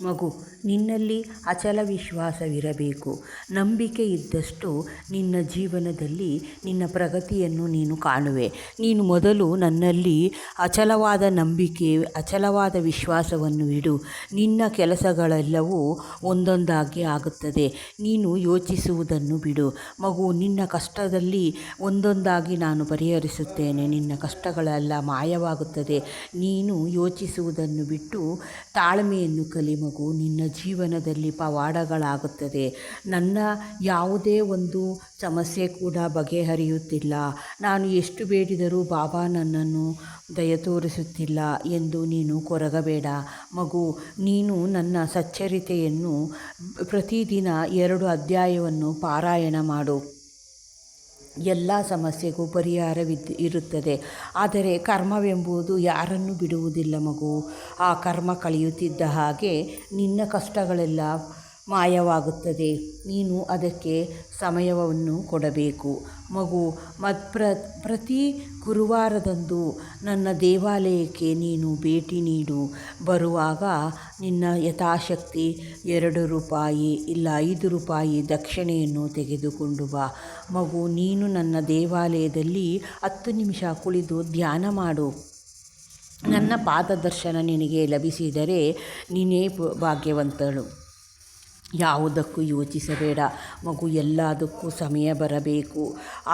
ಮಗು, ನಿನ್ನಲ್ಲಿ ಅಚಲ ವಿಶ್ವಾಸವಿರಬೇಕು. ನಂಬಿಕೆ ಇದ್ದಷ್ಟು ನಿನ್ನ ಜೀವನದಲ್ಲಿ ನಿನ್ನ ಪ್ರಗತಿಯನ್ನು ನೀನು ಕಾಣುವೆ. ನೀನು ಮೊದಲು ನನ್ನಲ್ಲಿ ಅಚಲವಾದ ನಂಬಿಕೆ, ಅಚಲವಾದ ವಿಶ್ವಾಸವನ್ನು ಇಡು. ನಿನ್ನ ಕೆಲಸಗಳೆಲ್ಲವೂ ಒಂದೊಂದಾಗಿ ಆಗುತ್ತದೆ. ನೀನು ಯೋಚಿಸುವುದನ್ನು ಬಿಡು. ಮಗು, ನಿನ್ನ ಕಷ್ಟದಲ್ಲಿ ಒಂದೊಂದಾಗಿ ನಾನು ಪರಿಹರಿಸುತ್ತೇನೆ. ನಿನ್ನ ಕಷ್ಟಗಳೆಲ್ಲ ಮಾಯವಾಗುತ್ತದೆ. ನೀನು ಯೋಚಿಸುವುದನ್ನು ಬಿಟ್ಟು ತಾಳ್ಮೆಯನ್ನು ಕಲಿ ಮಗು. ನಿನ್ನ ಜೀವನದಲ್ಲಿ ಪವಾಡಗಳಾಗುತ್ತದೆ. ನನ್ನ ಯಾವುದೇ ಒಂದು ಸಮಸ್ಯೆ ಕೂಡ ಬಗೆಹರಿಯುತ್ತಿಲ್ಲ, ನಾನು ಎಷ್ಟು ಬೇಡಿದರೂ ಬಾಬಾ ನನ್ನನ್ನು ದಯ ತೋರಿಸುತ್ತಿಲ್ಲ ಎಂದು ನೀನು ಕೊರಗಬೇಡ ಮಗು. ನೀನು ನನ್ನ ಸಚ್ಚರಿತೆಯನ್ನು ಪ್ರತಿದಿನ 2 ಅಧ್ಯಾಯವನ್ನು ಪಾರಾಯಣ ಮಾಡು. ಎಲ್ಲ ಸಮಸ್ಯೆಗೂ ಇರುತ್ತದೆ. ಆದರೆ ಕರ್ಮವೆಂಬುದು ಯಾರನ್ನು ಬಿಡುವುದಿಲ್ಲ ಮಗು. ಆ ಕರ್ಮ ಕಳೆಯುತ್ತಿದ್ದ ಹಾಗೆ ನಿನ್ನ ಕಷ್ಟಗಳೆಲ್ಲ ಮಾಯವಾಗುತ್ತದೆ. ನೀನು ಅದಕ್ಕೆ ಸಮಯವನ್ನು ಕೊಡಬೇಕು ಮಗು. ಪ್ರತಿ ಗುರುವಾರದಂದು ನನ್ನ ದೇವಾಲಯಕ್ಕೆ ನೀನು ಭೇಟಿ ನೀಡು. ಬರುವಾಗ ನಿನ್ನ ಯಥಾಶಕ್ತಿ 2 ರೂಪಾಯಿ ಇಲ್ಲ 5 ರೂಪಾಯಿ ದಕ್ಷಿಣೆಯನ್ನು ತೆಗೆದುಕೊಂಡು ಬಾ ಮಗು. ನೀನು ನನ್ನ ದೇವಾಲಯದಲ್ಲಿ 10 ನಿಮಿಷ ಕುಳಿತು ಧ್ಯಾನ ಮಾಡು. ನನ್ನ ಪಾದದರ್ಶನ ನಿನಗೆ ಲಭಿಸಿದರೆ ನೀನೇ ಭಾಗ್ಯವಂತಳು. ಯಾವುದಕ್ಕೂ ಯೋಚಿಸಬೇಡ ಮಗು. ಎಲ್ಲದಕ್ಕೂ ಸಮಯ ಬರಬೇಕು.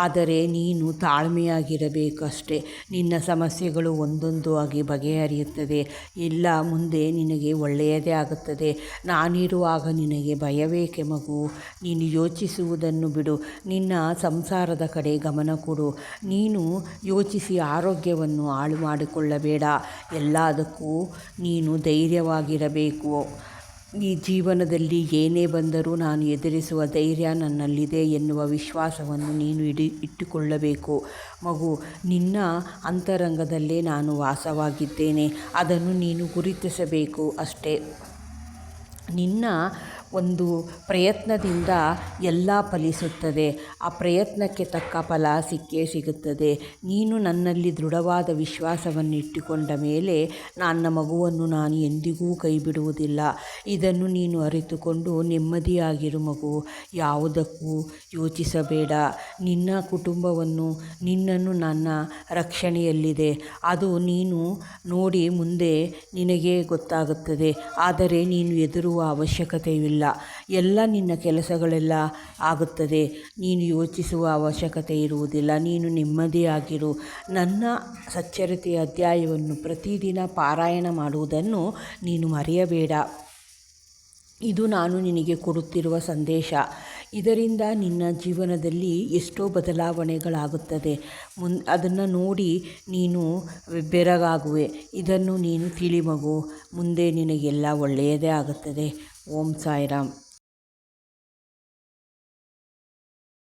ಆದರೆ ನೀನು ತಾಳ್ಮೆಯಾಗಿರಬೇಕಷ್ಟೆ. ನಿನ್ನ ಸಮಸ್ಯೆಗಳು ಒಂದೊಂದು ಆಗಿ ಬಗೆಹರಿಯುತ್ತದೆ. ಎಲ್ಲ ಮುಂದೆ ನಿನಗೆ ಒಳ್ಳೆಯದೇ ಆಗುತ್ತದೆ. ನಾನಿರುವಾಗ ನಿನಗೆ ಭಯವೇಕೆ ಮಗು. ನೀನು ಯೋಚಿಸುವುದನ್ನು ಬಿಡು. ನಿನ್ನ ಸಂಸಾರದ ಕಡೆ ಗಮನ ಕೊಡು. ನೀನು ಯೋಚಿಸಿ ಆರೋಗ್ಯವನ್ನು ಹಾಳು ಮಾಡಿಕೊಳ್ಳಬೇಡ. ಎಲ್ಲದಕ್ಕೂ ನೀನು ಧೈರ್ಯವಾಗಿರಬೇಕು. ಈ ಜೀವನದಲ್ಲಿ ಏನೇ ಬಂದರೂ ನಾನು ಎದುರಿಸುವ ಧೈರ್ಯ ನನ್ನಲ್ಲಿದೆ ಎನ್ನುವ ವಿಶ್ವಾಸವನ್ನು ನೀನು ಇಟ್ಟುಕೊಳ್ಳಬೇಕು ಮಗು. ನಿನ್ನ ಅಂತರಂಗದಲ್ಲೇ ನಾನು ವಾಸವಾಗಿದ್ದೇನೆ, ಅದನ್ನು ನೀನು ಗುರುತಿಸಬೇಕು ಅಷ್ಟೇ. ನಿನ್ನ ಒಂದು ಪ್ರಯತ್ನದಿಂದ ಎಲ್ಲ ಫಲಿಸುತ್ತದೆ. ಆ ಪ್ರಯತ್ನಕ್ಕೆ ತಕ್ಕ ಫಲ ಸಿಕ್ಕೇ ಸಿಗುತ್ತದೆ. ನೀನು ನನ್ನಲ್ಲಿ ದೃಢವಾದ ವಿಶ್ವಾಸವನ್ನು ಇಟ್ಟುಕೊಂಡ ಮೇಲೆ ನನ್ನ ಮಗುವನ್ನು ನಾನು ಎಂದಿಗೂ ಕೈ ಬಿಡುವುದಿಲ್ಲ. ಇದನ್ನು ನೀನು ಅರಿತುಕೊಂಡು ನೆಮ್ಮದಿಯಾಗಿರು ಮಗು. ಯಾವುದಕ್ಕೂ ಯೋಚಿಸಬೇಡ. ನಿನ್ನ ಕುಟುಂಬವನ್ನು, ನಿನ್ನನ್ನು ನನ್ನ ರಕ್ಷಣೆಯಲ್ಲಿದೆ. ಅದು ನೀನು ನೋಡಿ ಮುಂದೆ ನಿನಗೆ ಗೊತ್ತಾಗುತ್ತದೆ. ಆದರೆ ನೀನು ಹೆದರುವ ಅವಶ್ಯಕತೆಯಿಲ್ಲ. ಎಲ್ಲ ನಿನ್ನ ಕೆಲಸಗಳೆಲ್ಲ ಆಗುತ್ತದೆ. ನೀನು ಯೋಚಿಸುವ ಅವಶ್ಯಕತೆ ಇರುವುದಿಲ್ಲ. ನೀನು ನೆಮ್ಮದಿಯಾಗಿರು. ನನ್ನ ಸಚ್ಚರಿತೆಯ ಅಧ್ಯಾಯವನ್ನು ಪ್ರತಿದಿನ ಪಾರಾಯಣ ಮಾಡುವುದನ್ನು ನೀನು ಮರೆಯಬೇಡ. ಇದು ನಾನು ನಿನಗೆ ಕೊಡುತ್ತಿರುವ ಸಂದೇಶ. ಇದರಿಂದ ನಿನ್ನ ಜೀವನದಲ್ಲಿ ಎಷ್ಟೋ ಬದಲಾವಣೆಗಳಾಗುತ್ತದೆ. ಅದನ್ನು ನೋಡಿ ನೀನು ಬೆರಗಾಗುವೆ. ಇದನ್ನು ನೀನು ತಿಳಿ ಮಗು. ಮುಂದೆ ನಿನಗೆಲ್ಲ ಒಳ್ಳೆಯದೇ ಆಗುತ್ತದೆ. ಓಂ ಸಾಯಿರಾಮ್.